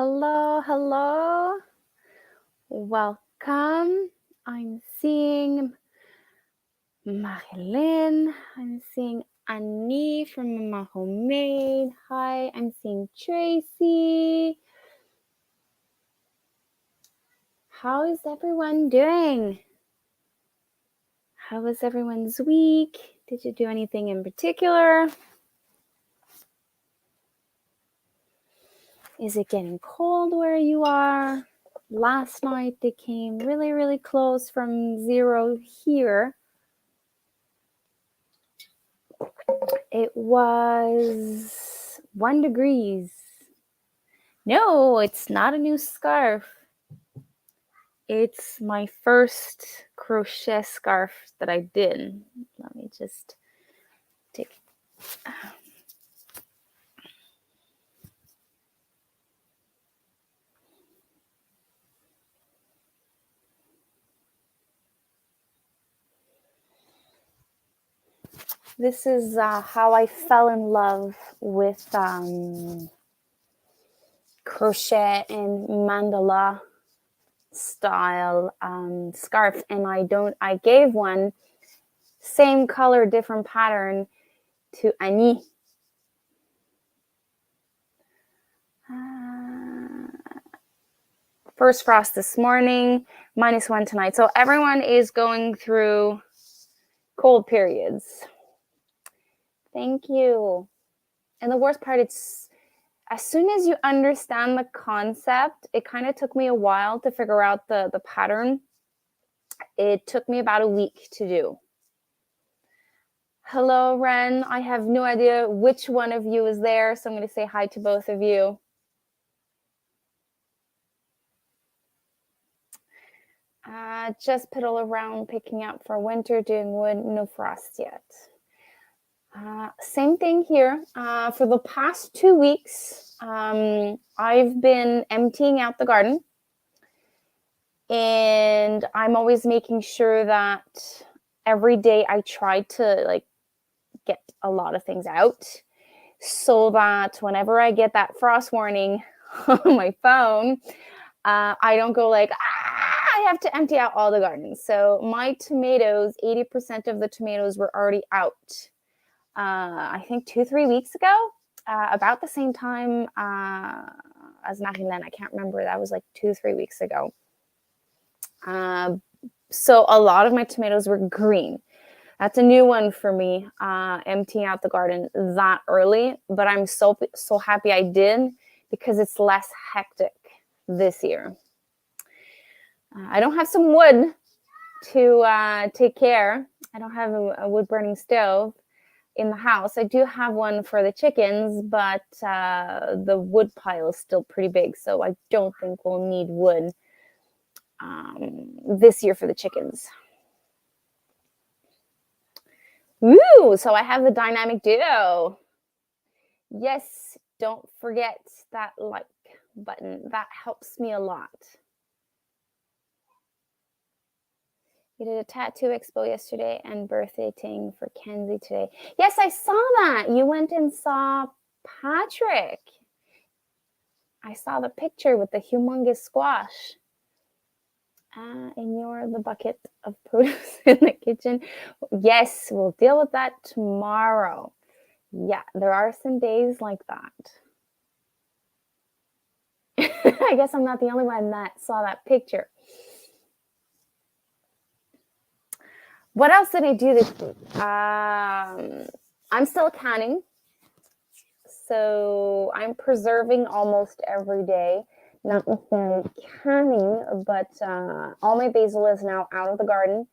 Hello, hello. Welcome. I'm seeing Marilyn. I'm seeing Annie from Mama Homemade. Hi, I'm seeing Tracy. How is everyone doing? How was everyone's week? Did you do anything in particular? Is it getting cold where you are? Last night they came really, really close from 0 here. It was 1 degree. No, it's not a new scarf. It's my first crochet scarf that I did. Let me just take. This is how I fell in love with crochet and mandala style scarf, and I gave one same color, different pattern to Annie. First frost this morning, -1 tonight. So everyone is going through cold periods. Thank you. And the worst part, it's as soon as you understand the concept, it kind of took me a while to figure out the pattern. It took me about a week to do. Hello, Ren. I have no idea which one of you is there, so I'm going to say hi to both of you. Just piddle around, picking out for winter, doing wood, no frost yet. Same thing here. For the past 2 weeks, I've been emptying out the garden, and I'm always making sure that every day I try to get a lot of things out so that whenever I get that frost warning on my phone, I don't go like, I have to empty out all the garden. So my tomatoes, 80% of the tomatoes were already out. I think 2-3 weeks ago, about the same time as Marilyn. I can't remember. That was like 2-3 weeks ago. So a lot of my tomatoes were green. That's a new one for me, emptying out the garden that early. But I'm so happy I did, because it's less hectic this year. I don't have some wood to take care. I don't have a wood burning stove in the house. I do have one for the chickens, but the wood pile is still pretty big, so I don't think we'll need wood this year for the chickens. Woo! So I have the dynamic duo. Yes, don't forget that like button. That helps me a lot. We did a tattoo expo yesterday and birthday ting for Kenzie today. Yes, I saw that. You went and saw Patrick. I saw the picture with the humongous squash. And you're the bucket of produce in the kitchen. Yes, we'll deal with that tomorrow. Yeah, there are some days like that. I guess I'm not the only one that saw that picture. What else did I do this week? I'm still canning. So I'm preserving almost every day. Not necessarily canning, but all my basil is now out of the garden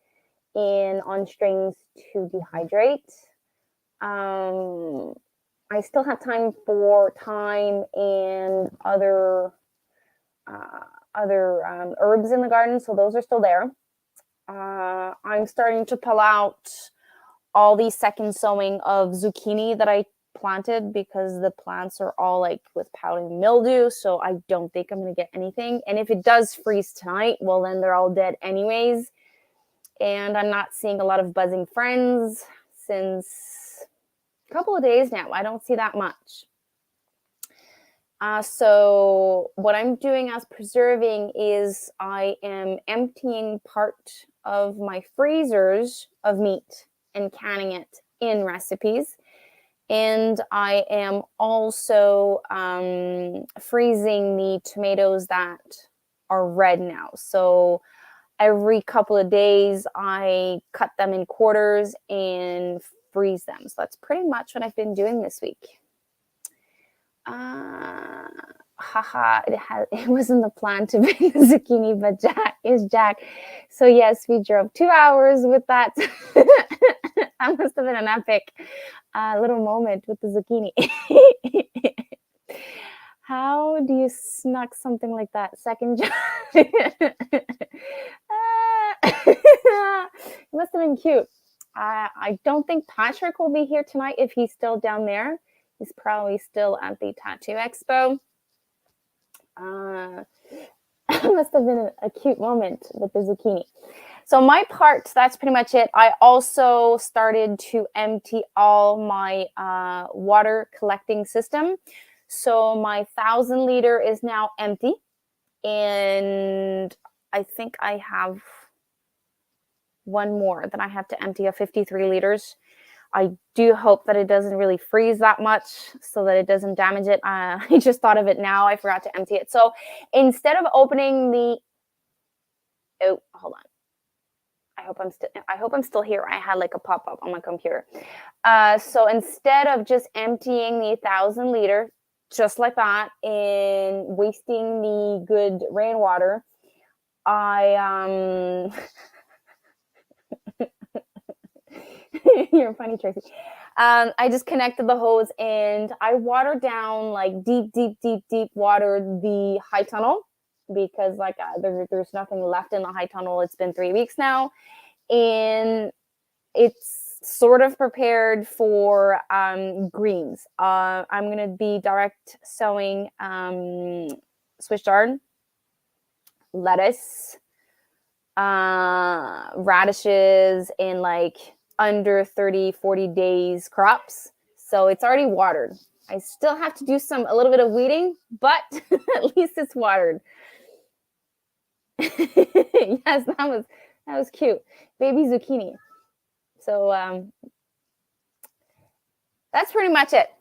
and on strings to dehydrate. I still have time for thyme and other herbs in the garden, so those are still there. I'm starting to pull out all these second sowing of zucchini that I planted, because the plants are all like with pouting mildew, so I don't think I'm going to get anything. And if it does freeze tonight, well, then they're all dead anyways. And I'm not seeing a lot of buzzing friends since a couple of days now. I don't see that much. So what I'm doing as preserving is I am emptying part of my freezers of meat and canning it in recipes. And I am also freezing the tomatoes that are red now. So every couple of days, I cut them in quarters and freeze them. So that's pretty much what I've been doing this week. Haha, it wasn't the plan to bring the zucchini, but Jack. So yes, we drove 2 hours with that. That must have been an epic little moment with the zucchini. How do you snuck something like that? Second job. It must have been cute. I don't think Patrick will be here tonight if he's still down there. He's probably still at the Tattoo Expo. It must have been a cute moment with the zucchini. So my part, that's pretty much it. I also started to empty all my water collecting system. So my 1,000-liter is now empty. And I think I have one more that I have to empty of 53 liters. I do hope that it doesn't really freeze that much so that it doesn't damage it. I just thought of it now. I forgot to empty it. So instead of opening the... Oh, hold on. I hope I'm still here. I had like a pop-up on my computer. So instead of just emptying the 1,000-liter, just like that, and wasting the good rainwater, I you're funny, Tracy. I just connected the hose and I watered down, like deep watered the high tunnel because like there's nothing left in the high tunnel. It's been 3 weeks now, and it's sort of prepared for greens. I'm gonna be direct sowing Swiss chard, lettuce, radishes, and like under 30-40 days crops. So it's already watered. I still have to do a little bit of weeding, but at least it's watered. Yes, that was cute. Baby zucchini. So that's pretty much it.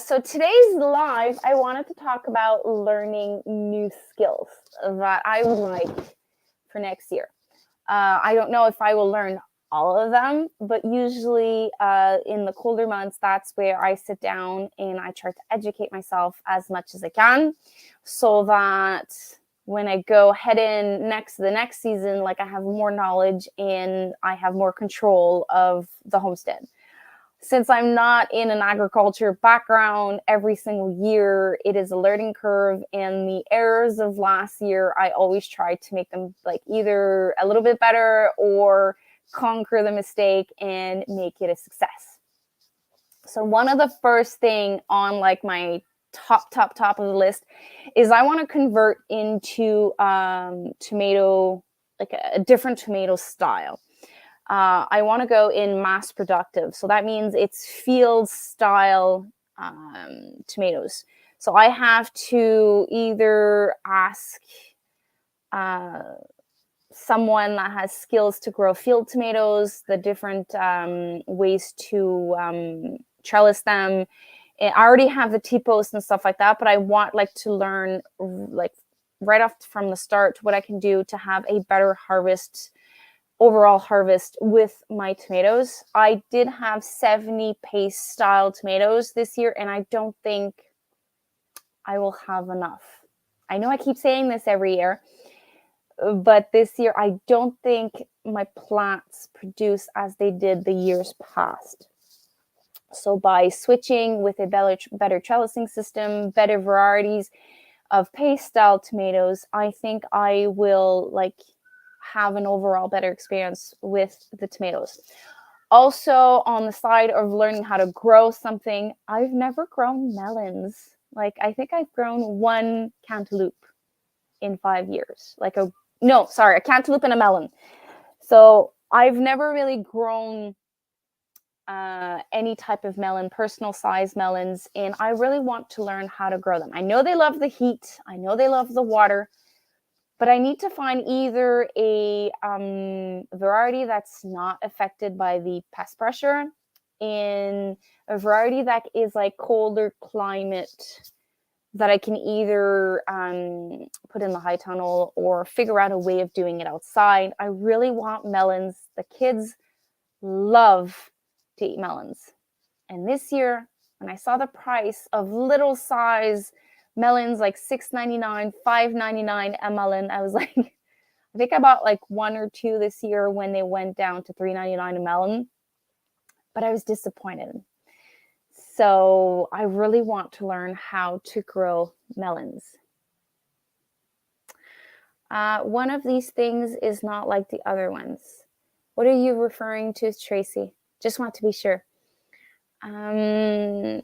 So today's live, I wanted to talk about learning new skills that I would like for next year. I don't know if I will learn all of them, but usually in the colder months, that's where I sit down and I try to educate myself as much as I can so that when I go head in the next season, like I have more knowledge and I have more control of the homestead. Since I'm not in an agriculture background, every single year it is a learning curve, and the errors of last year, I always try to make them like either a little bit better or conquer the mistake and make it a success. So one of the first thing on like my top of the list is I want to convert into tomato, like a different tomato style. I want to go in mass productive. So that means it's field style tomatoes. So I have to either ask someone that has skills to grow field tomatoes, the different ways to trellis them. And I already have the T-posts and stuff like that, but I want like to learn like right off from the start what I can do to have a better overall harvest with my tomatoes. I did have 70 paste style tomatoes this year, and I don't think I will have enough. I know I keep saying this every year, but this year I don't think my plants produce as they did the years past. So by switching with a better trellising system, better varieties of paste style tomatoes, I think I will like have an overall better experience with the tomatoes. Also, on the side of learning how to grow something, I've never grown melons. Like I think I've grown one cantaloupe in 5 years. A cantaloupe and a melon. So I've never really grown any type of melon, personal size melons, and I really want to learn how to grow them. I know they love the heat, I know they love the water, but I need to find either a variety that's not affected by the pest pressure, and a variety that is like colder climate that I can either put in the high tunnel or figure out a way of doing it outside. I really want melons. The kids love to eat melons. And this year, when I saw the price of little size melons, like $6.99, $5.99 a melon, I was like, I think I bought like one or two this year when they went down to $3.99 a melon, but I was disappointed. So I really want to learn how to grow melons. One of these things is not like the other ones. What are you referring to, Tracy? Just want to be sure. Marilyn,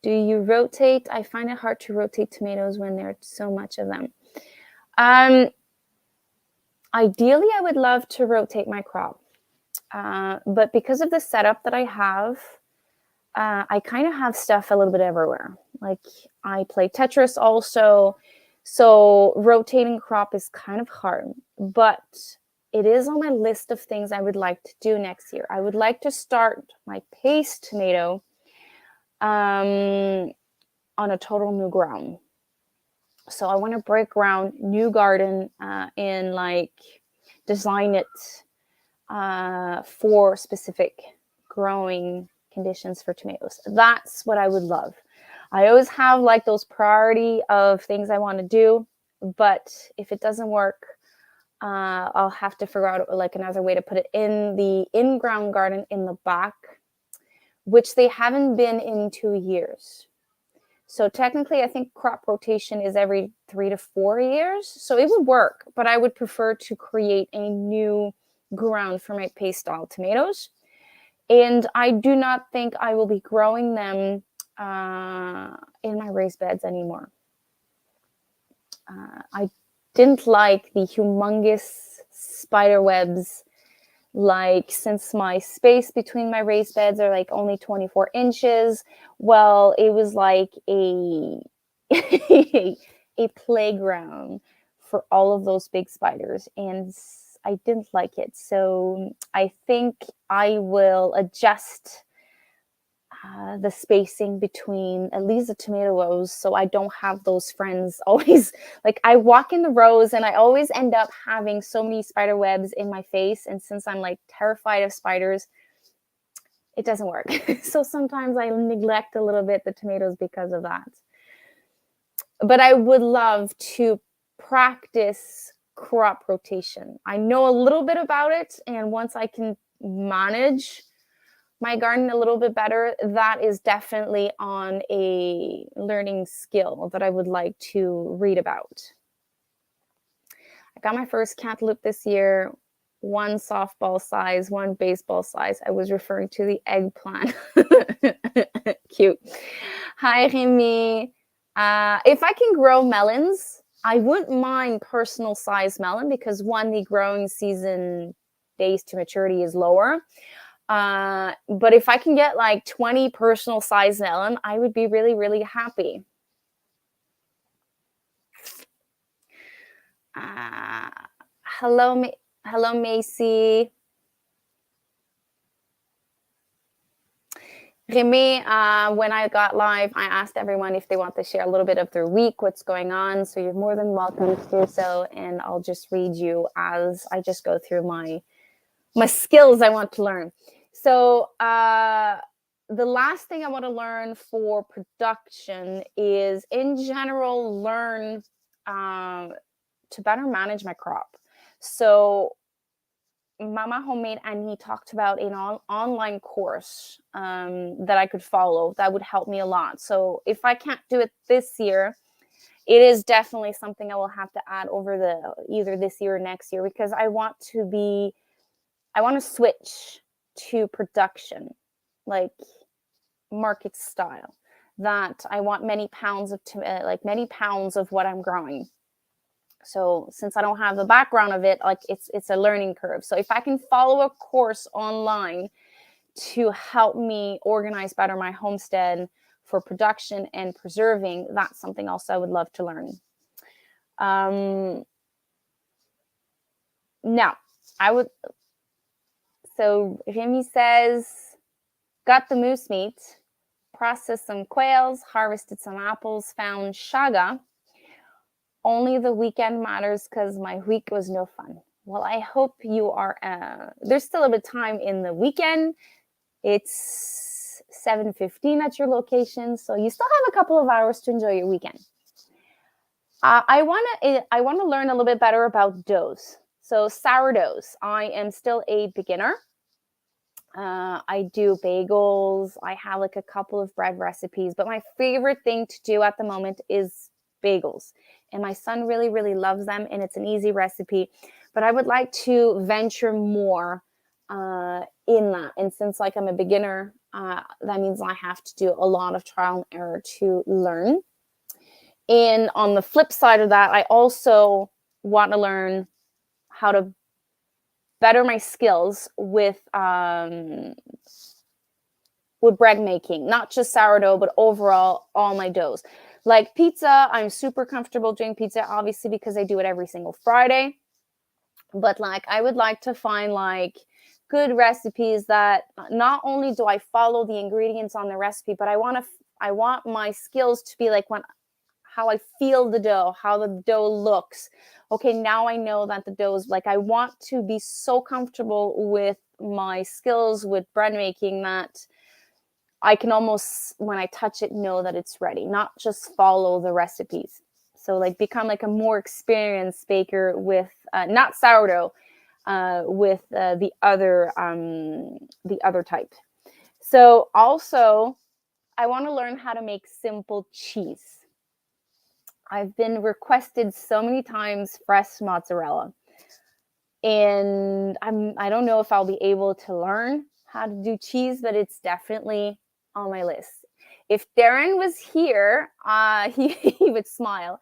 do you rotate? I find it hard to rotate tomatoes when there's so much of them. Ideally, I would love to rotate my crop. But because of the setup that I have, I kind of have stuff a little bit everywhere. Like I play Tetris also. So rotating crop is kind of hard, but it is on my list of things I would like to do next year. I would like to start my paste tomato on a total new ground. So I want to break ground, new garden, and like design it for specific growing conditions for tomatoes. That's what I would love. I always have like those priority of things I want to do, but if it doesn't work, I'll have to figure out like another way to put it in the in-ground garden in the back, which they haven't been in 2 years. So technically, I think crop rotation is every 3 to 4 years. So it would work, but I would prefer to create a new ground for my paste style tomatoes. And I do not think I will be growing them in my raised beds anymore. I didn't like the humongous spider webs. Like since my space between my raised beds are like only 24 inches, well, it was like a playground for all of those big spiders, and I didn't like it. So I think I will adjust the spacing between at least the tomato rows, so I don't have those friends always. Like I walk in the rows and I always end up having so many spider webs in my face, and since I'm like terrified of spiders, it doesn't work. So sometimes I neglect a little bit the tomatoes because of that. But I would love to practice crop rotation. I know a little bit about it, and once I can manage my garden a little bit better, that is definitely on a learning skill that I would like to read about. I got my first cantaloupe this year, one softball size, one baseball size. I was referring to the eggplant. Cute. Hi, Remy. If I can grow melons, I wouldn't mind personal size melon because one, the growing season days to maturity is lower. But if I can get like 20 personal size melon, I would be really, really happy. Hello, Macy. Remy, when I got live, I asked everyone if they want to share a little bit of their week, what's going on. So you're more than welcome to do so. And I'll just read you as I just go through my skills I want to learn. So the last thing I want to learn for production is, in general, learn to better manage my crop. So Mama Homemade and he talked about an online course that I could follow that would help me a lot. So if I can't do it this year, it is definitely something I will have to add over either this year or next year, because I want to switch to production, like market style, that I want many pounds of what I'm growing. So since I don't have the background of it, like it's a learning curve. So if I can follow a course online to help me organize better my homestead for production and preserving, that's something else I would love to learn. Now, so Remy says, got the moose meat, processed some quails, harvested some apples, found shaga. Only the weekend matters because my week was no fun. Well, I hope you are, there's still a bit of time in the weekend. It's 7:15 at your location, so you still have a couple of hours to enjoy your weekend. I want to learn a little bit better about doughs. So sourdoughs, I am still a beginner. I do bagels. I have like a couple of bread recipes, but my favorite thing to do at the moment is bagels. And my son really, really loves them, and it's an easy recipe. But I would like to venture more in that. And since like I'm a beginner, that means I have to do a lot of trial and error to learn. And on the flip side of that, I also want to learn how to better my skills with bread making, not just sourdough, but overall all my doughs. Like pizza, I'm super comfortable doing pizza, obviously, because I do it every single Friday. But like, I would like to find like good recipes that not only do I follow the ingredients on the recipe, but I want my skills to be like how I feel the dough, how the dough looks. Okay, now I know that the dough is like, I want to be so comfortable with my skills with bread making that I can almost, when I touch it, know that it's ready, not just follow the recipes. So like become like a more experienced baker with not sourdough, with the other type. So also, I want to learn how to make simple cheese. I've been requested so many times fresh mozzarella, and I don't know if I'll be able to learn how to do cheese, but it's definitely on my list. If Darren was here, he would smile.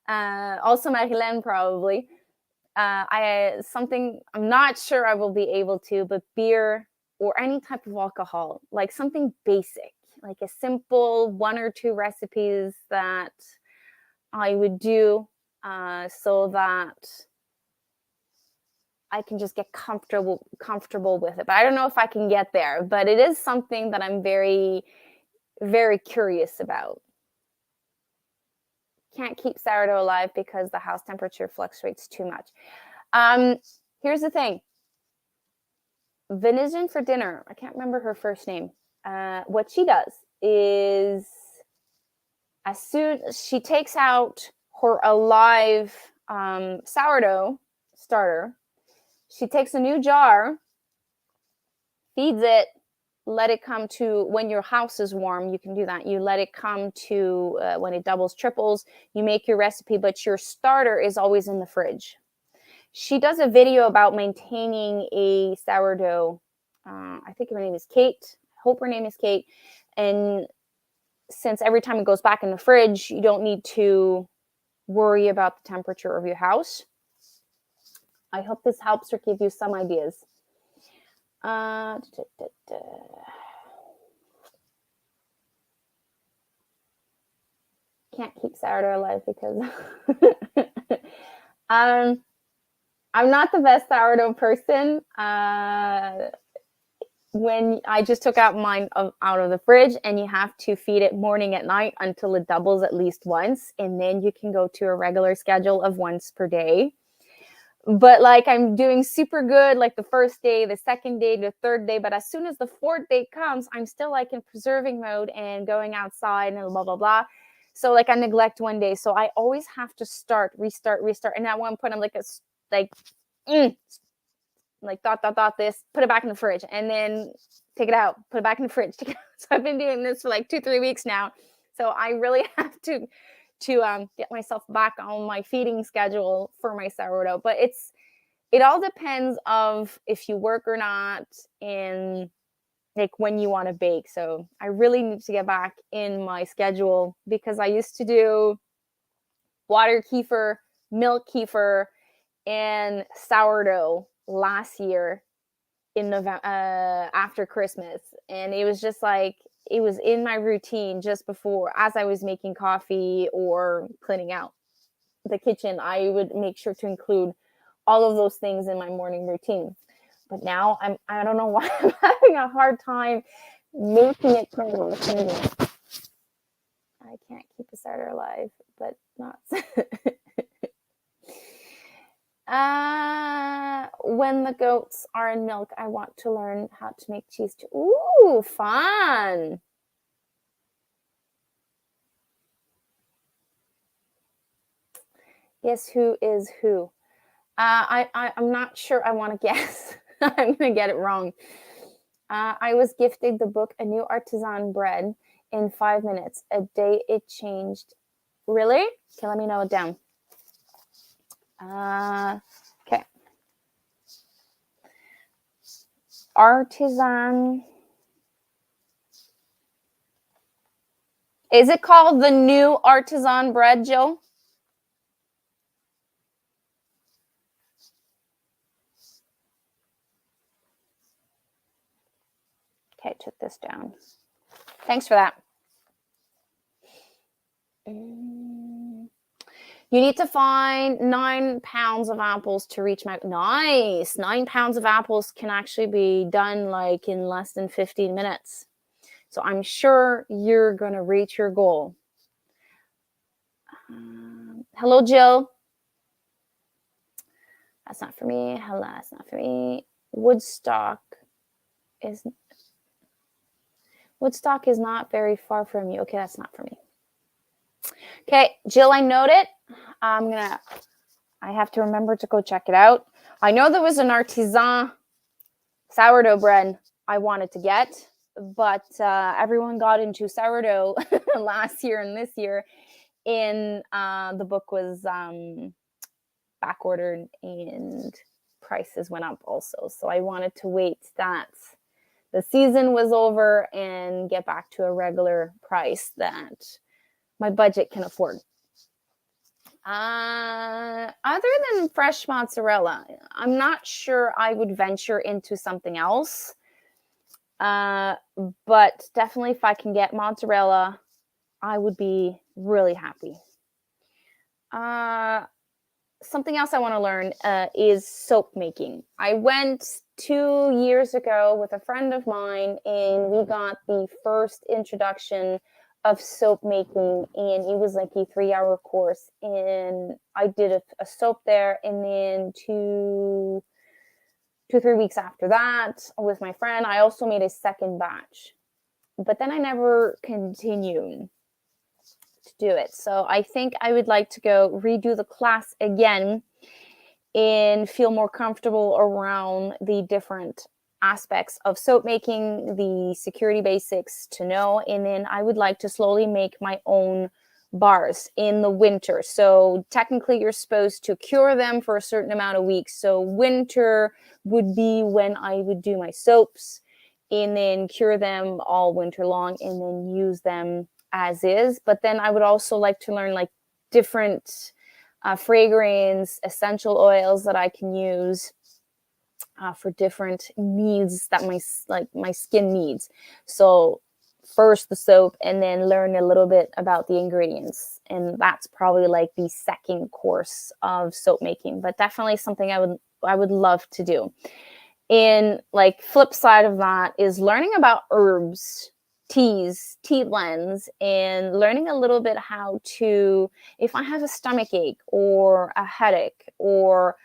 Also Marilyn probably. I'm not sure I will be able to, but beer or any type of alcohol, like something basic, like a simple 1 or 2 recipes that I would do so that I can just get comfortable with it. But I don't know if I can get there, but it is something that I'm very, very curious about. Can't keep sourdough alive because the house temperature fluctuates too much. Here's the thing. Venison for dinner. I can't remember her first name. What she does is, as soon as she takes out her alive sourdough starter, she takes a new jar, feeds it, let it come to, when your house is warm, you can do that. You let it come to when it doubles, triples, you make your recipe, but your starter is always in the fridge. She does a video about maintaining a sourdough. I think her name is Kate. I hope her name is Kate. And since every time it goes back in the fridge, you don't need to worry about the temperature of your house. I hope this helps or give you some ideas. Can't keep sourdough alive because I'm not the best sourdough person. When I just took out mine out of the fridge, and you have to feed it morning and night until it doubles at least once, and then you can go to a regular schedule of once per day. But like, I'm doing super good like the first day, the second day, the third day, but as soon as the 4th day comes, I'm still like in preserving mode and going outside and blah blah blah. So like I neglect one day, so I always have to restart, and at one point I'm like dot this, put it back in the fridge, and then take it out, put it back in the fridge. So I've been doing this for like 2-3 weeks now, so I really have to get myself back on my feeding schedule for my sourdough. But it all depends of if you work or not, and like when you want to bake. So I really need to get back in my schedule, because I used to do water kefir milk kefir and sourdough last year in November, after Christmas. And it was just like, it was in my routine just before, as I was making coffee or cleaning out the kitchen, I would make sure to include all of those things in my morning routine. But now I don't know why I'm having a hard time making it clean. I can't keep a starter alive, but not. When the goats are in milk, I want to learn how to make cheese too. Ooh, fun. Guess who is who? I'm not sure I want to guess. I'm going to get it wrong. I was gifted the book, A New Artisan Bread, in 5 minutes. A day it changed. Really? Okay, let me know it down. Okay. Artisan. Is it called The New Artisan Bread, Jill? Okay, took this down. Thanks for that. You need to find 9 pounds of apples to reach my... Nice. 9 pounds of apples can actually be done like in less than 15 minutes. So I'm sure you're going to reach your goal. Hello, Jill. That's not for me. Hello, that's not for me. Woodstock is not very far from you. Okay, that's not for me. Okay, Jill, I noted it. I have to remember to go check it out. I know there was an artisan sourdough bread I wanted to get, but everyone got into sourdough last year and this year. And the book was back ordered and prices went up also. So I wanted to wait that the season was over and get back to a regular price that my budget can afford. Other than fresh mozzarella, I'm not sure I would venture into something else. But definitely if I can get mozzarella, I would be really happy. Something else I want to learn is soap making. I went 2 years ago with a friend of mine and we got the first introduction of soap making, and it was like a 3-hour course, and I did a soap there, and then 2-3 weeks after that with my friend I also made a second batch, but then I never continued to do it. So I think I would like to go redo the class again and feel more comfortable around the different aspects of soap making, the security basics to know, and then I would like to slowly make my own bars in the winter. So technically you're supposed to cure them for a certain amount of weeks. So winter would be when I would do my soaps and then cure them all winter long and then use them as is. But then I would also like to learn like different fragrance, essential oils that I can use for different needs that my skin needs. So first the soap and then learn a little bit about the ingredients. And that's probably like the second course of soap making, but definitely something I would love to do. And like flip side of that is learning about herbs, teas, tea blends, and learning a little bit how to, if I have a stomach ache or a headache or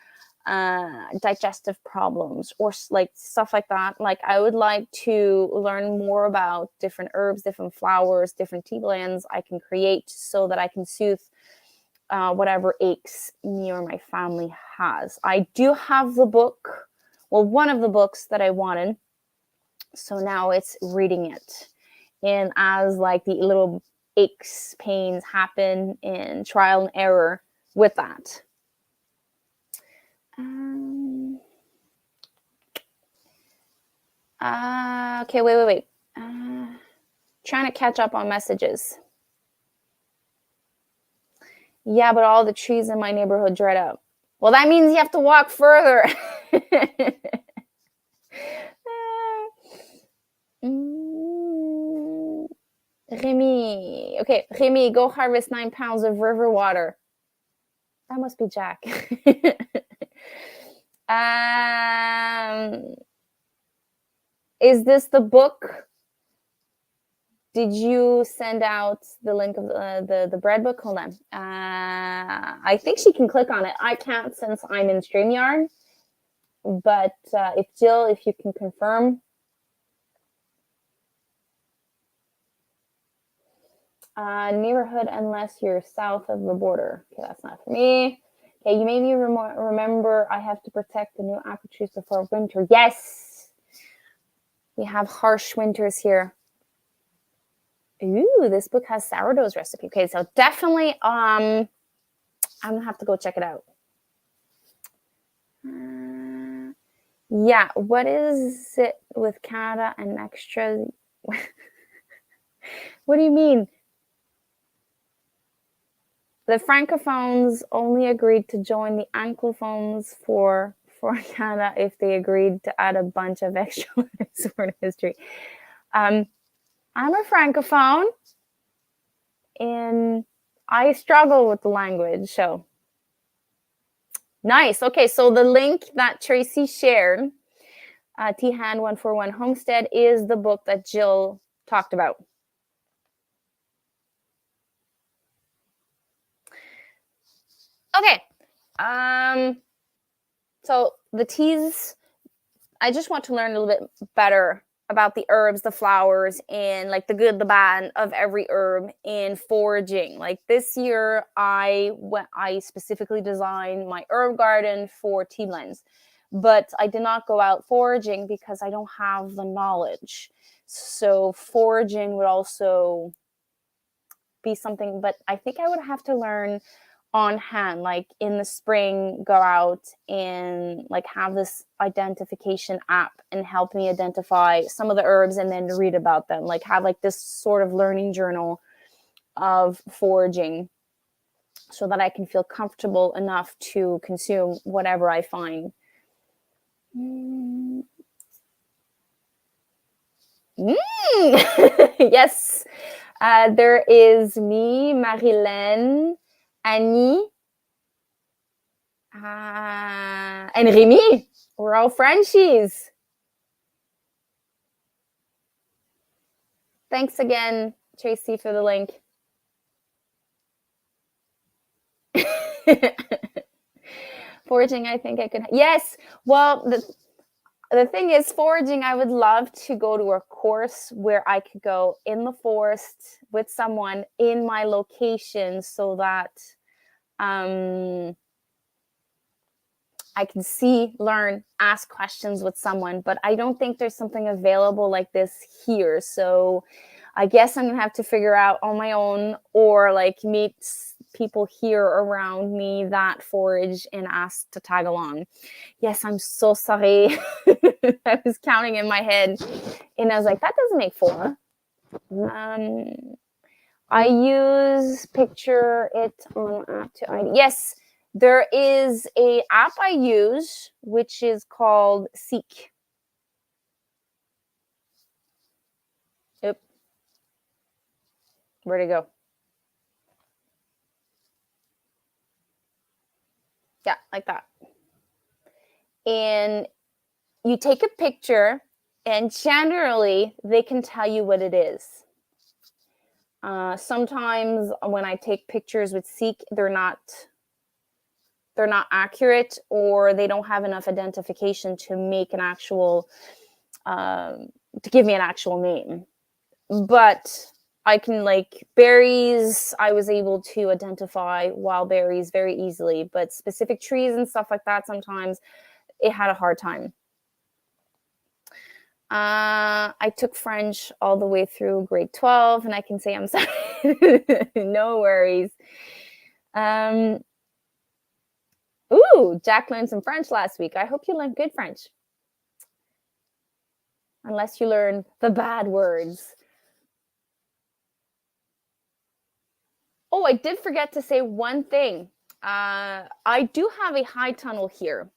digestive problems or like stuff like that, like I would like to learn more about different herbs, different flowers, different tea blends I can create so that I can soothe whatever aches me or my family has. I do have the book, well, one of the books that I wanted, so now it's reading it, and as like the little aches, pains happen, and trial and error with that. Okay, wait. Trying to catch up on messages. Yeah, but all the trees in my neighborhood dried up. Well, that means you have to walk further. Remy. Okay, Remy, go harvest 9 pounds of river water. That must be Jack. Is this the book? Did you send out the link of the bread book? Hold on. I think she can click on it. I can't since I'm in StreamYard. But if Jill, if you can confirm. Neighborhood unless you're south of the border. Okay, that's not for me. Okay, you made me remember I have to protect the new apple trees before winter. Yes! We have harsh winters here. Ooh, this book has sourdough's recipe. Okay, so definitely I'm gonna have to go check it out. Yeah, what is it with Canada and extra? What do you mean? The Francophones only agreed to join the Anglophones for Canada if they agreed to add a bunch of extra letters for history. I'm a Francophone, and I struggle with the language, so. Nice. Okay, so the link that Tracy shared, T-Hand 141 Homestead, is the book that Jill talked about. Okay. So the teas, I just want to learn a little bit better about the herbs, the flowers, and like the good, the bad of every herb in foraging. Like this year, I specifically designed my herb garden for tea blends, but I did not go out foraging because I don't have the knowledge. So foraging would also be something, but I think I would have to learn on hand, like in the spring, go out and like have this identification app and help me identify some of the herbs and then read about them, like have like this sort of learning journal of foraging so that I can feel comfortable enough to consume whatever I find. Yes, there is me, Marilyn, Annie, and Remy. We're all Frenchies. Thanks again, Tracy, for the link. Foraging, I think I could. Yes. Well, the thing is, foraging, I would love to go to a course where I could go in the forest with someone in my location so that I can see, learn, ask questions with someone, but I don't think there's something available like this here. So I guess I'm gonna have to figure out on my own or like meet people here around me that forage and ask to tag along. Yes, I'm so sorry. I was counting in my head and I was like, that doesn't make 4. I use picture it on app to ID. Yes. There is a app I use, which is called Seek. Oop. Where'd it go? Yeah, like that. And you take a picture, and generally, they can tell you what it is. Sometimes when I take pictures with Seek, they're not accurate, or they don't have enough identification to make an actual to give me an actual name. But I can, like, berries, I was able to identify wild berries very easily, but specific trees and stuff like that, sometimes it had a hard time. I took French all the way through grade 12, and I can say I'm sorry. No worries. Ooh, Jack learned some French last week. I hope you learned good French. Unless you learn the bad words. Oh, I did forget to say one thing. I do have a high tunnel here,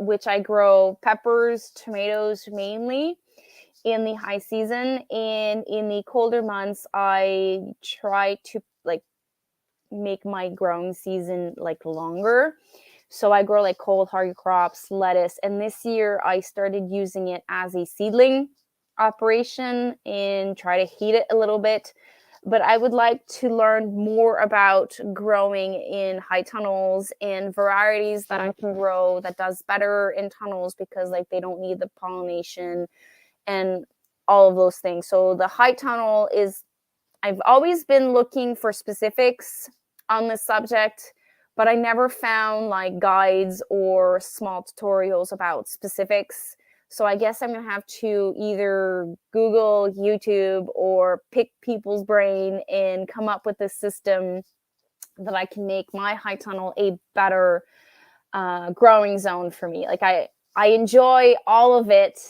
which I grow peppers, tomatoes mainly in the high season. And in the colder months, I try to like make my growing season like longer. So I grow like cold hardy crops, lettuce, and this year I started using it as a seedling operation and try to heat it a little bit. But I would like to learn more about growing in high tunnels and varieties that I can grow that does better in tunnels because like they don't need the pollination and all of those things. So the high tunnel is, I've always been looking for specifics on this subject, but I never found like guides or small tutorials about specifics. So I guess I'm going to have to either Google, YouTube, or pick people's brain and come up with a system that I can make my high tunnel a better growing zone for me. Like I enjoy all of it,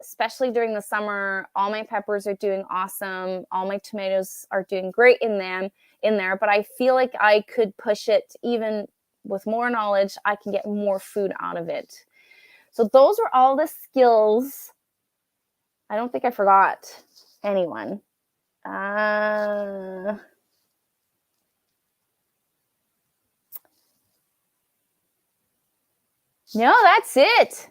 especially during the summer. All my peppers are doing awesome. All my tomatoes are doing great in there, but I feel like I could push it even with more knowledge. I can get more food out of it. So those are all the skills. I don't think I forgot anyone. No, that's it.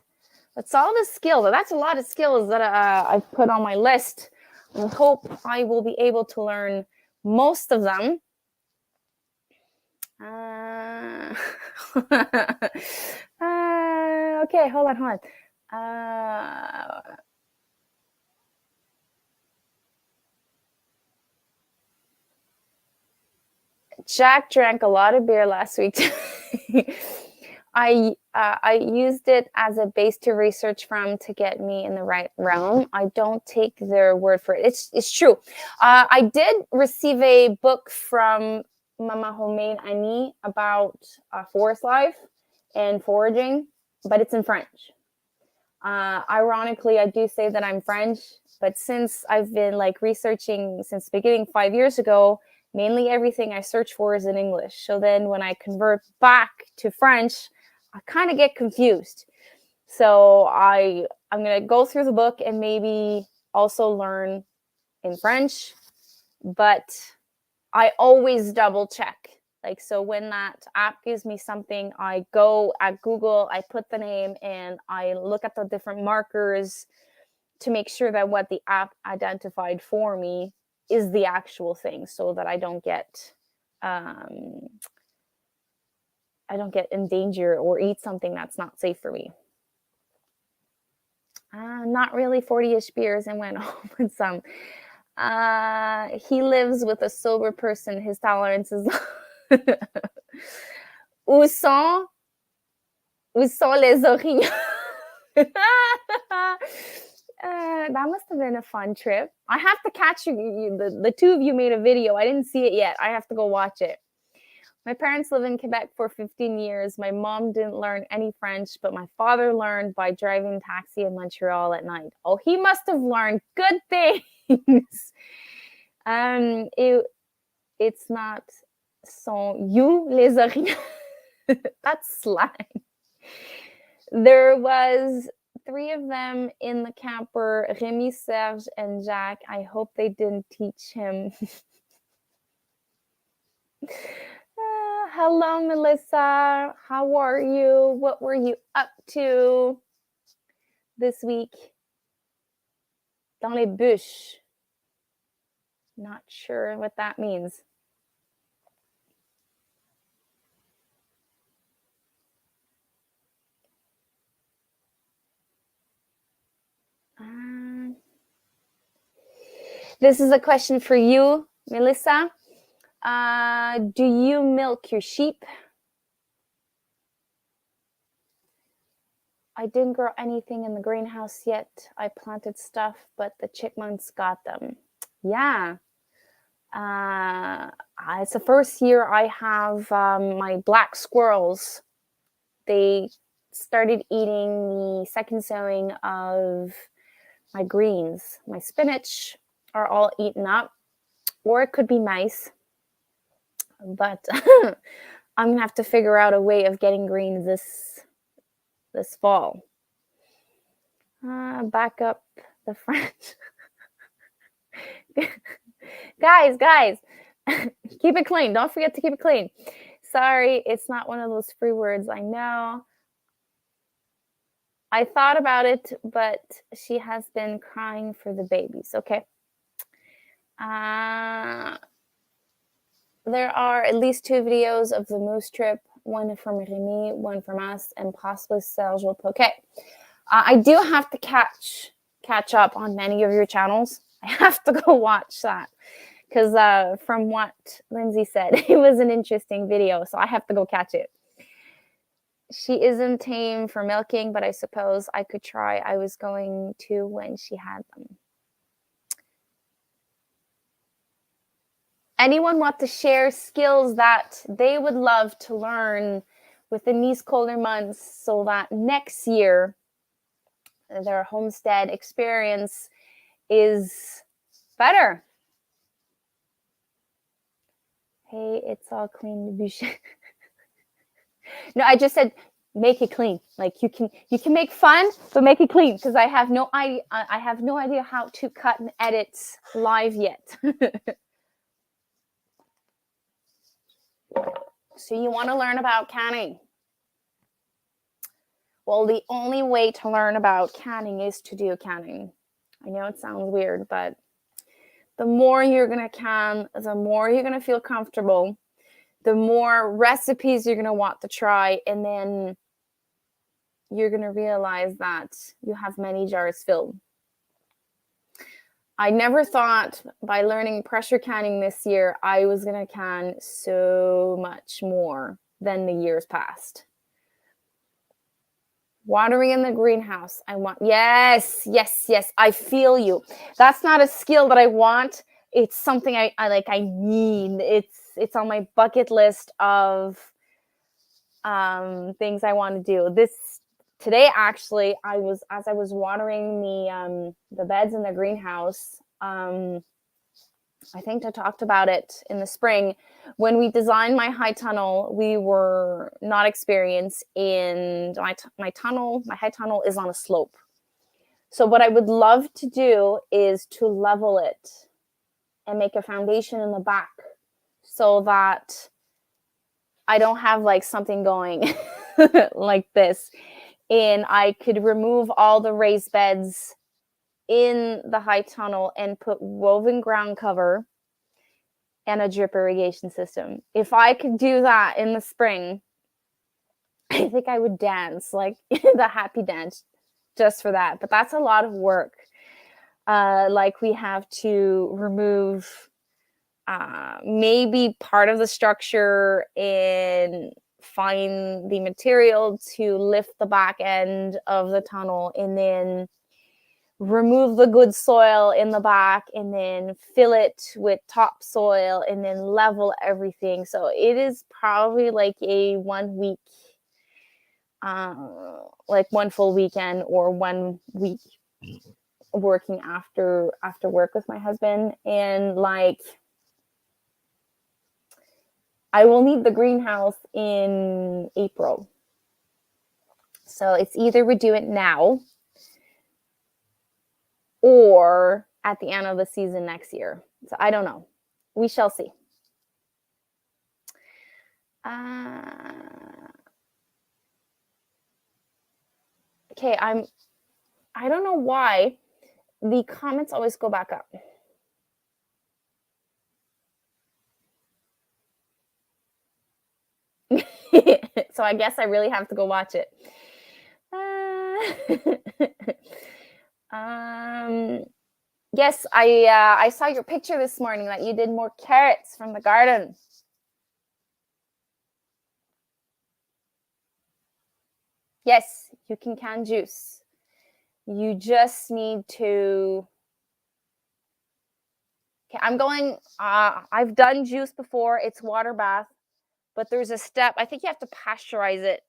That's all the skills. That's a lot of skills that I've put on my list. I hope I will be able to learn most of them. Okay, hold on. Jack drank a lot of beer last week. I used it as a base to research from to get me in the right realm. I don't take their word for it. It's true. I did receive a book from Mama Homemade Annie about forest life and foraging, but it's in French. Ironically, I do say that I'm French, but since I've been like researching since the beginning 5 years ago, mainly everything I search for is in English. So then when I convert back to French, I kind of get confused. So I'm going to go through the book and maybe also learn in French, but I always double check. Like, so when that app gives me something, I go at Google, I put the name and I look at the different markers to make sure that what the app identified for me is the actual thing, so that I don't get in danger or eat something that's not safe for me. Not really 40-ish beers and went home with some. He lives with a sober person. His tolerance is Où sont les oreilles? That must have been a fun trip. I have to catch you. The two of you made a video. I didn't see it yet. I have to go watch it. My parents live in Quebec for 15 years. My mom didn't learn any French, but my father learned by driving taxi in Montreal at night. Oh, he must have learned good things. It's not sont you les oreilles. That's slang. There was 3 of them in the camper, Remy, Serge, and Jack. I hope they didn't teach him. Hello, Melissa. How are you? What were you up to this week? Dans les bûches. Not sure what that means. This is a question for you, Melissa. Do you milk your sheep? I didn't grow anything in the greenhouse yet. I planted stuff, but the chipmunks got them. Yeah. It's the first year I have my black squirrels. They started eating the second sowing of my greens. My spinach are all eaten up, or it could be mice. But I'm going to have to figure out a way of getting greens this fall. Back up the front. Guys, keep it clean. Don't forget to keep it clean. Sorry, it's not one of those free words. I know. I thought about it, but she has been crying for the babies. Okay. There are at least 2 videos of the moose trip. One from Remy, one from us, and possibly Serge will poke. Okay. I do have to catch up on many of your channels. I have to go watch that because from what Lindsay said, it was an interesting video, so I have to go catch it. She isn't tame for milking, but I suppose I could try. I was going to when she had them. Anyone want to share skills that they would love to learn within these colder months so that next year their homestead experience is better? Hey, it's all clean. No, I just said make it clean. Like you can make fun, but make it clean because I have no idea how to cut and edit live yet. So you want to learn about canning? Well, the only way to learn about canning is to do canning. I know it sounds weird, but the more you're going to can, the more you're going to feel comfortable, the more recipes you're going to want to try, and then you're going to realize that you have many jars filled. I never thought by learning pressure canning this year, I was going to can so much more than the years past. Watering in the greenhouse. Yes. I feel you. That's not a skill that I want. It's something I need. It's on my bucket list of things I want to do. Today, actually, as I was watering the beds in the greenhouse. I think I talked about it in the spring. When we designed my high tunnel, we were not experienced in my high tunnel is on a slope. So what I would love to do is to level it and make a foundation in the back so that I don't have like something going like this. And I could remove all the raised beds in the high tunnel and put woven ground cover and a drip irrigation system. If I could do that in the spring, I think I would dance like the happy dance just for that. But that's a lot of work. Like we have to remove maybe part of the structure and find the material to lift the back end of the tunnel, and then remove the good soil in the back, and then fill it with topsoil, and then level everything. So it is probably like a 1 week, like one full weekend or 1 week working after work with my husband. And like, I will need the greenhouse in April. So it's either we do it now or at the end of the season next year. So I don't know. We shall see. Okay, I don't know why the comments always go back up. So I guess I really have to go watch it. Yes, I saw your picture this morning that you did more carrots from the garden. Yes, you can can juice. You just need to. Okay, I'm going. I've done juice before. It's water bath, but there's a step. I think you have to pasteurize it.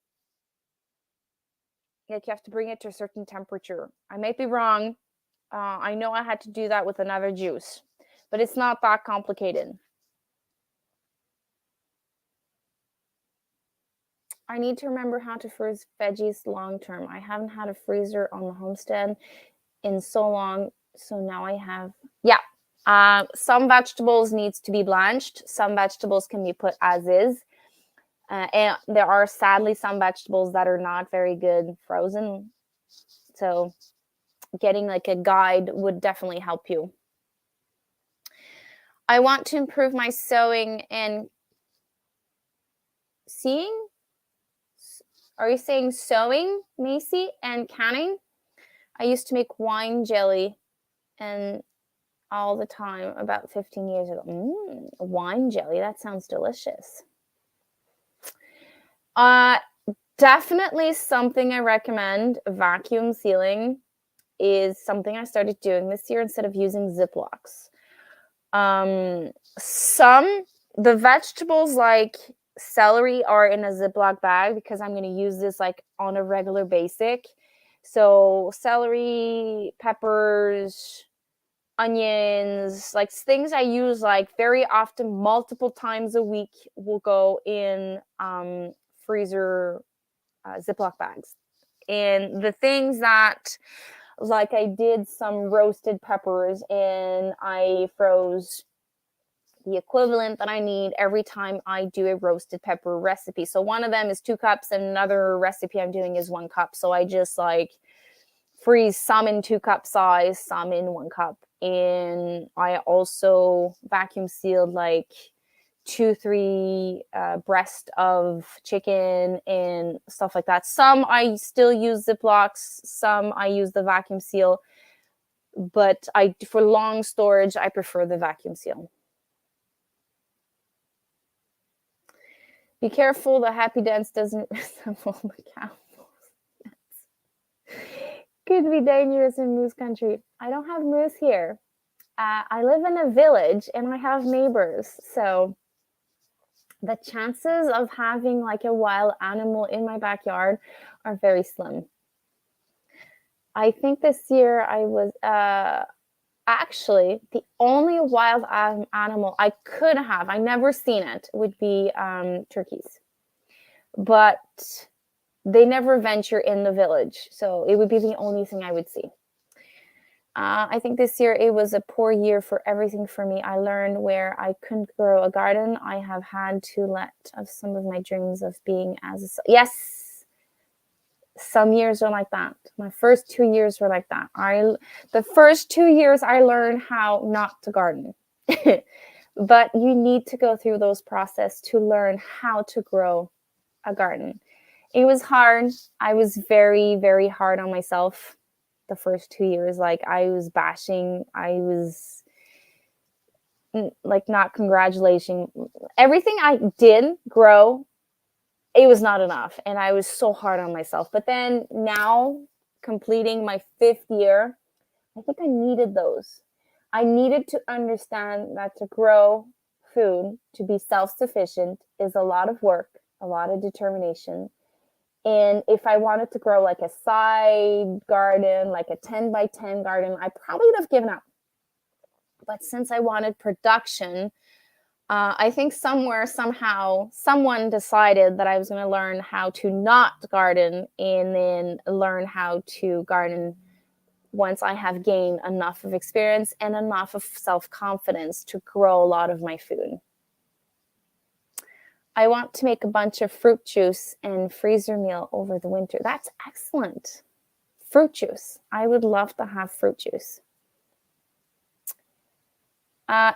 Like you have to bring it to a certain temperature. I might be wrong. I know I had to do that with another juice, but it's not that complicated. I need to remember how to freeze veggies long term. I haven't had a freezer on the homestead in so long, so now I have. Yeah. Some vegetables needs to be blanched. Some vegetables can be put as is. And there are sadly some vegetables that are not very good frozen. So getting like a guide would definitely help you. I want to improve my sewing and seeing. Are you saying sewing, Macy, and canning? I used to make wine jelly and all the time about 15 years ago. Wine jelly, that sounds delicious. Definitely something I recommend. Vacuum sealing is something I started doing this year instead of using Ziplocs. The vegetables like celery are in a Ziploc bag because I'm going to use this like on a regular basic. So celery, peppers, onions, like things I use like very often, multiple times a week, will go in freezer Ziploc bags. And the things that, like I did some roasted peppers and I froze the equivalent that I need every time I do a roasted pepper recipe. So one of them is 2 cups and another recipe I'm doing is 1 cup. So I just like freeze some in 2 cup size, some in 1 cup. And I also vacuum sealed like 2-3 breast of chicken and stuff like that. Some I still use Ziplocs, some I use the vacuum seal, but for long storage I prefer the vacuum seal. Be careful, the happy dance doesn't resemble the cowboys. Could be dangerous in moose country. I don't have moose here. I live in a village and I have neighbors, so the chances of having like a wild animal in my backyard are very slim. I think this year I was actually the only wild animal I could have, I never seen it, would be turkeys. But they never venture in the village, so it would be the only thing I would see. I think this year it was a poor year for everything for me. I learned where I couldn't grow a garden. I have had to let of some of my dreams of being as a... Yes, some years are like that. My first 2 years were like that. The first 2 years I learned how not to garden. But you need to go through those processes to learn how to grow a garden. It was hard. I was very, very hard on myself the first 2 years. Like I was bashing. I was like not congratulating. Everything I did grow, it was not enough. And I was so hard on myself. But then now, completing my 5th year, I think I needed those. I needed to understand that to grow food, to be self-sufficient, is a lot of work, a lot of determination. And if I wanted to grow like a side garden, like a 10 by 10 garden, I probably would have given up. But since I wanted production, I think somewhere, somehow, someone decided that I was going to learn how to not garden and then learn how to garden once I have gained enough of experience and enough of self-confidence to grow a lot of my food. I want to make a bunch of fruit juice and freezer meal over the winter. That's excellent. Fruit juice. I would love to have fruit juice.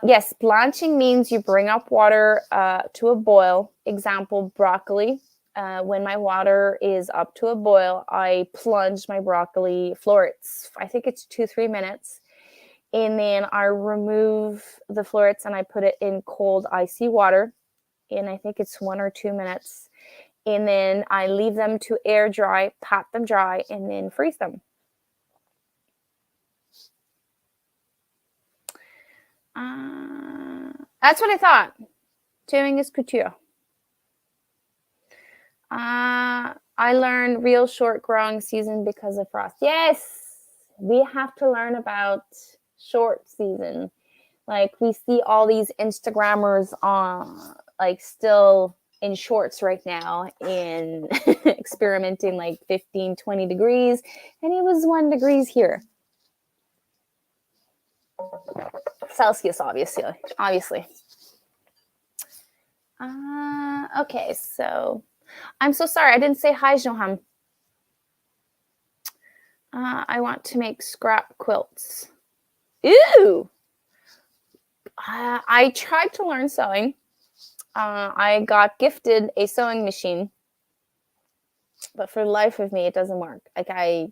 Yes, blanching means you bring up water to a boil. Example, broccoli. When my water is up to a boil, I plunge my broccoli florets. I think it's 2-3 minutes. And then I remove the florets and I put it in cold, icy water. And I think it's 1 or 2 minutes. And then I leave them to air dry, pat them dry, and then freeze them. That's what I thought. Doing is couture. I learned real short growing season because of frost. Yes, we have to learn about short season. Like we see all these Instagrammers on, like still in shorts right now and experimenting like 15, 20 degrees. And it was 1 degree here. Celsius, obviously. Okay, so I'm so sorry. I didn't say hi, Johan. I want to make scrap quilts. Ew! I tried to learn sewing. I got gifted a sewing machine, but for the life of me, it doesn't work. Like I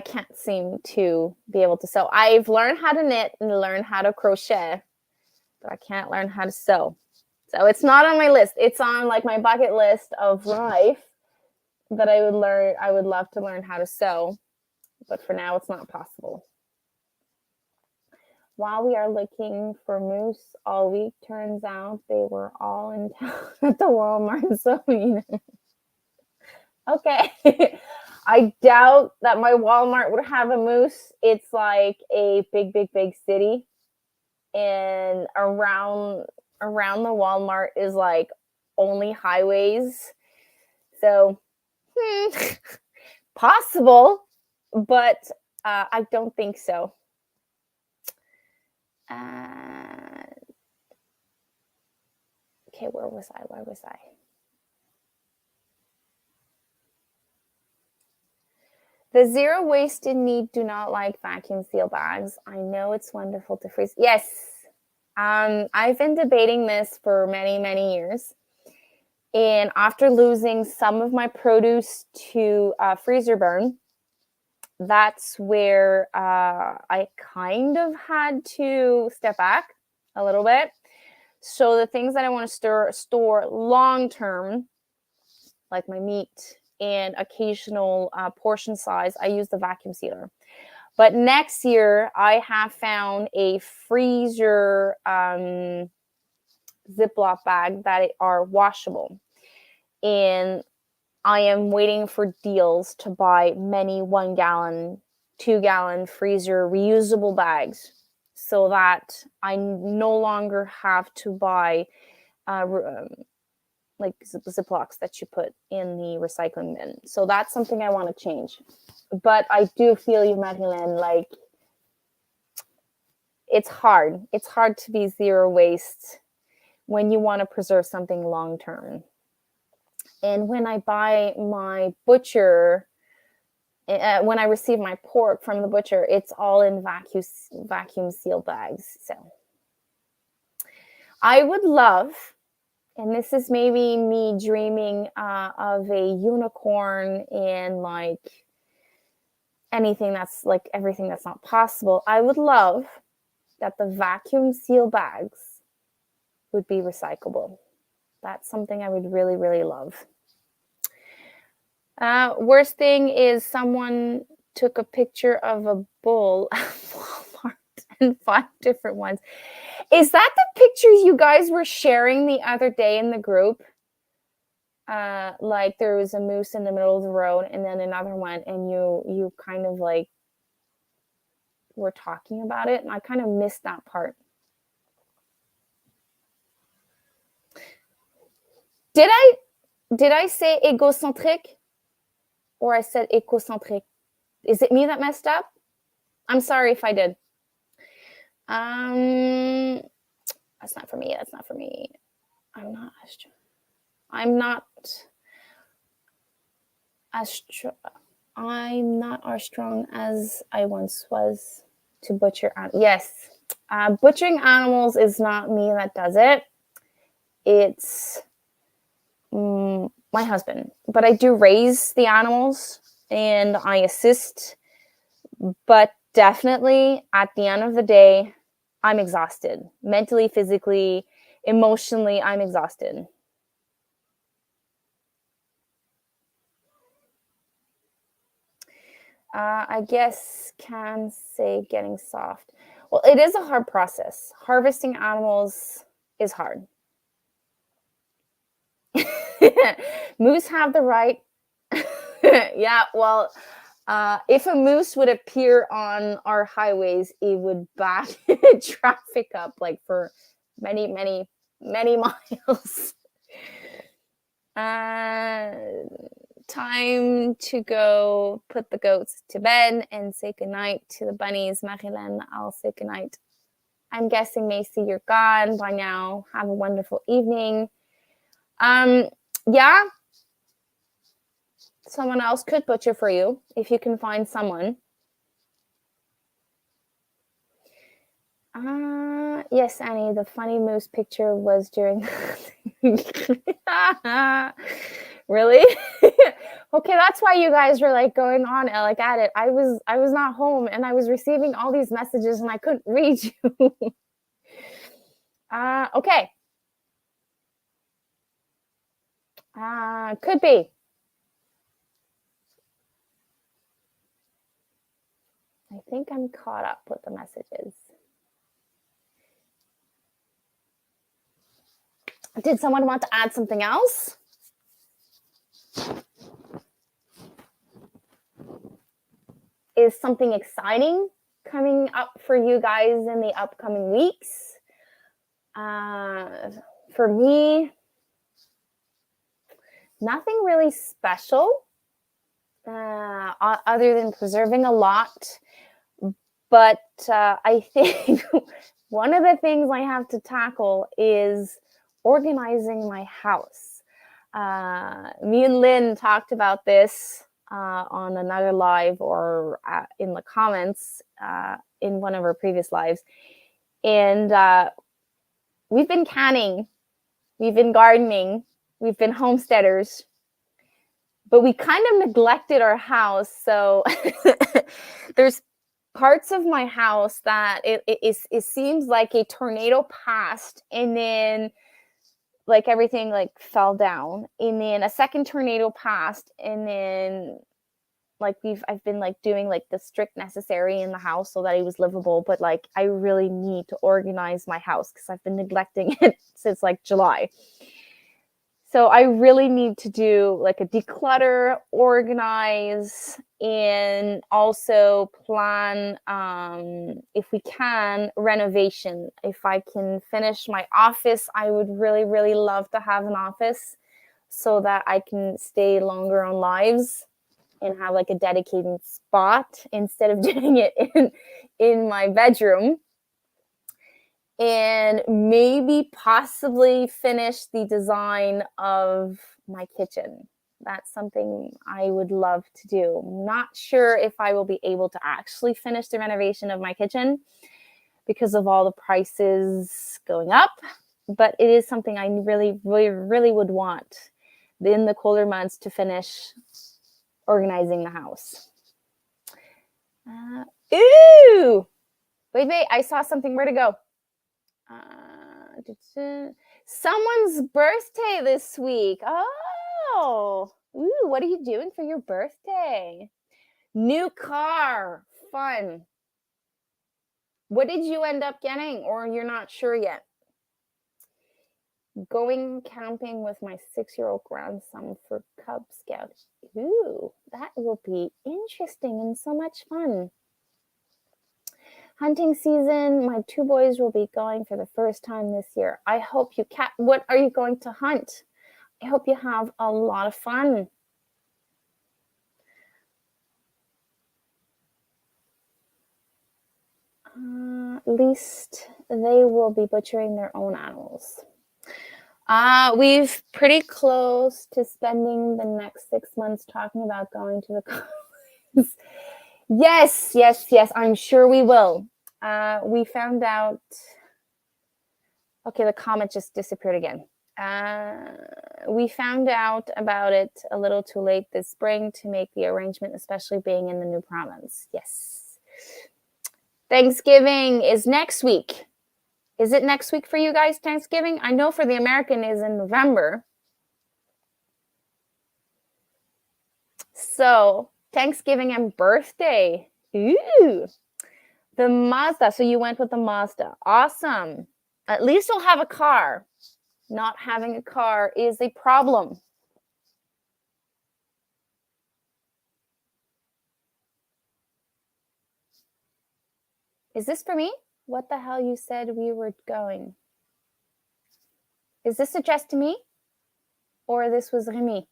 can't seem to be able to sew. I've learned how to knit and learn how to crochet, but I can't learn how to sew. So it's not on my list. It's on like my bucket list of life that I would learn. I would love to learn how to sew, but for now, it's not possible. While we are looking for moose all week, turns out they were all in town at the Walmart. So, okay. I doubt that my Walmart would have a moose. It's like a big, big, big city. And around the Walmart is like only highways. So, possible, but I don't think so. Okay, where was I? The zero wasted need do not like vacuum seal bags. I know it's wonderful to freeze. Yes. I've been debating this for many, many years. And after losing some of my produce to freezer burn, that's where I kind of had to step back a little bit. So the things that I want to store long-term, like my meat and occasional portion size, I use the vacuum sealer. But next year, I have found a freezer Ziploc bag that are washable. And I am waiting for deals to buy many 1 gallon, 2 gallon freezer reusable bags so that I no longer have to buy like Ziplocs that you put in the recycling bin. So that's something I want to change. But I do feel you, Marilyn, like it's hard. It's hard to be zero waste when you want to preserve something long term. And when I buy my butcher, when I receive my pork from the butcher, it's all in vacuum seal bags. So I would love, and this is maybe me dreaming of a unicorn and like anything that's like everything that's not possible. I would love that the vacuum seal bags would be recyclable. That's something I would really, really love. Worst thing is someone took a picture of a bull at Walmart and 5 different ones. Is that the pictures you guys were sharing the other day in the group? Like there was a moose in the middle of the road and then another one, and you kind of like were talking about it, and I kind of missed that part. Did I say egocentric? Or I said ecocentric? Is it me that messed up? I'm sorry if I did. That's not for me. I'm not as strong as I once was to butcher. Yes. Butchering animals is not me that does it. It's my husband, but I do raise the animals and I assist, but definitely at the end of the day, I'm exhausted. Mentally, physically, emotionally, I'm exhausted. I guess can say getting soft. Well, it is a hard process. Harvesting animals is hard. Moose have the right. Yeah, well, if a moose would appear on our highways, it would back traffic up like for many, many many miles. Time to go put the goats to bed and say goodnight to the bunnies. Marilyn, I'll say goodnight. I'm guessing, Macy, you're gone by now. Have a wonderful evening. Yeah. Someone else could butcher for you if you can find someone. Yes, Annie, the funny moose picture was during Really? Okay, that's why you guys were like going on like at it. I was not home and I was receiving all these messages and I couldn't read you. Okay. Could be. I think I'm caught up with the messages. Did someone want to add something else? Is something exciting coming up for you guys in the upcoming weeks? For me, nothing really special other than preserving a lot. But I think one of the things I have to tackle is organizing my house. Me and Lynn talked about this on another live or in the comments in one of our previous lives. And we've been canning, we've been gardening, we've been homesteaders, but we kind of neglected our house. So there's parts of my house that it seems like a tornado passed and then like everything like fell down, and then a second tornado passed, and then like I've been like doing like the strict necessary in the house so that it was livable, but like I really need to organize my house because I've been neglecting it since like July. So I really need to do like a declutter, organize, and also plan, if we can, renovation. If I can finish my office, I would really, really love to have an office so that I can stay longer on lives and have like a dedicated spot instead of doing it in my bedroom. And maybe possibly finish the design of my kitchen. That's something I would love to do. Not sure if I will be able to actually finish the renovation of my kitchen because of all the prices going up, but it is something I really, really, really would want in the colder months to finish organizing the house. Ooh! Wait, I saw something. Where to go? Someone's birthday this week. Oh, ooh, what are you doing for your birthday? New car, fun. What did you end up getting, or you're not sure yet? Going camping with my 6-year-old grandson for Cub Scouts. Ooh, that will be interesting and so much fun. Hunting season, my 2 boys will be going for the first time this year. I hope you what are you going to hunt? I hope you have a lot of fun. At least they will be butchering their own animals. We've pretty close to spending the next 6 months talking about going to the conference. Yes, I'm sure we will. We found out. Okay, the comment just disappeared again. We found out about it a little too late this spring to make the arrangement, especially being in the new province. Yes. Thanksgiving is next week. Is it next week for you guys, Thanksgiving? I know for the American is in November. So Thanksgiving and birthday. Ooh. The Mazda. So you went with the Mazda. Awesome. At least you'll have a car. Not having a car is a problem. Is this for me? What the hell you said we were going? Is this addressed to me? Or this was Remy?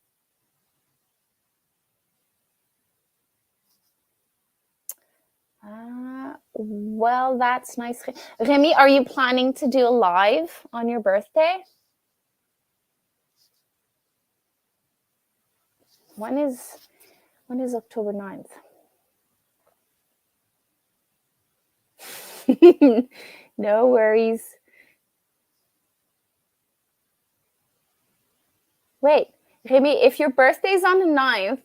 Well, that's nice. Remy, are you planning to do a live on your birthday? When is October 9th? No worries. Wait, Remy, if your birthday's on the 9th,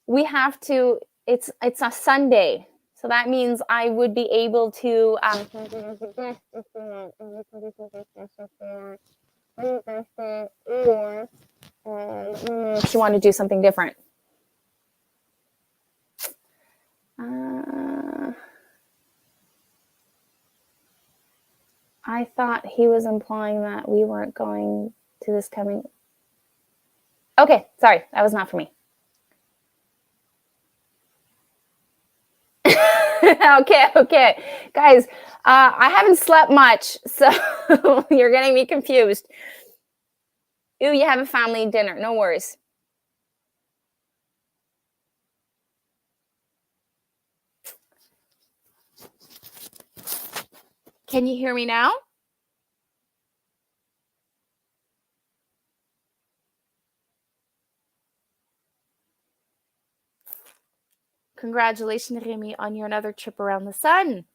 we have to, it's a Sunday. So that means I would be able to if you want to do something different. I thought he was implying that we weren't going to this coming. Okay, sorry, that was not for me. Okay. Guys, I haven't slept much, so you're getting me confused. Ooh, you have a family dinner. No worries. Can you hear me now? Congratulations, Remy, on your another trip around the sun.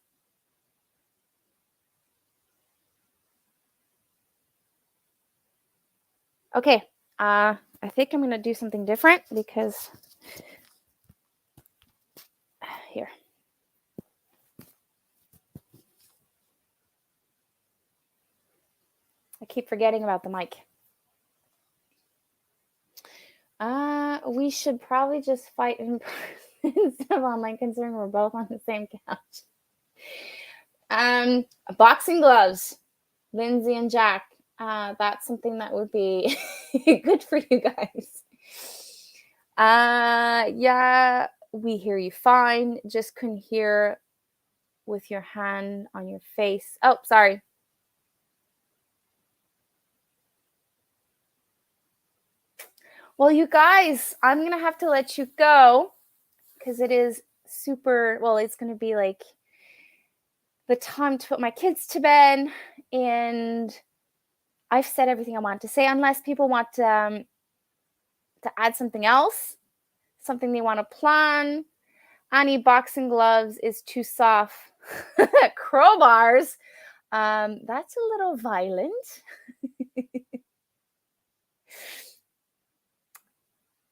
Okay, I think I'm going to do something different because here. I keep forgetting about the mic. We should probably just fight in person instead of online concern. We're both on the same couch. Boxing gloves, Lindsay and Jack. That's something that would be good for you guys. Yeah, we hear you fine. Just couldn't hear with your hand on your face. Oh, sorry. Well, you guys, I'm going to have to let you go because it is super, well, it's going to be like the time to put my kids to bed, and I've said everything I want to say, unless people want to add something else, something they want to plan. Any boxing gloves is too soft. Crowbars, that's a little violent.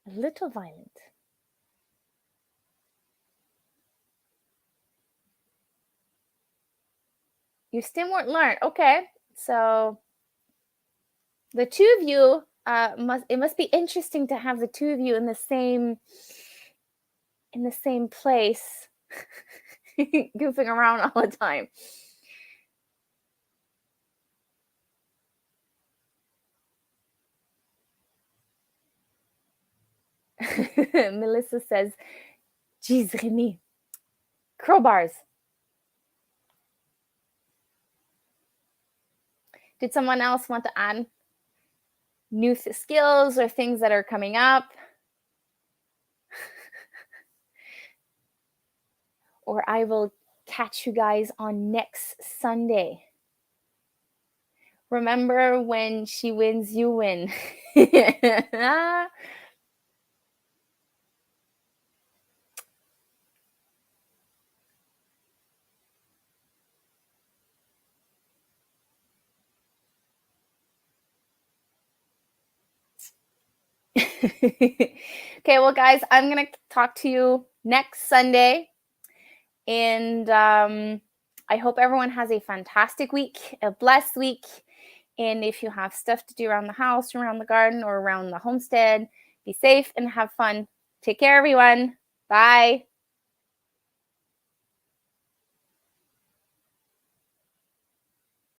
A little violent. You still won't learn. Okay, so the two of you must be interesting to have the two of you in the same place, goofing around all the time. Melissa says, "Geez, Remy, crowbars." Did someone else want to add new skills or things that are coming up? Or I will catch you guys on next Sunday. Remember, when she wins, you win. Okay, well, guys, I'm going to talk to you next Sunday. And I hope everyone has a fantastic week, a blessed week. And if you have stuff to do around the house, around the garden, or around the homestead, be safe and have fun. Take care, everyone. Bye.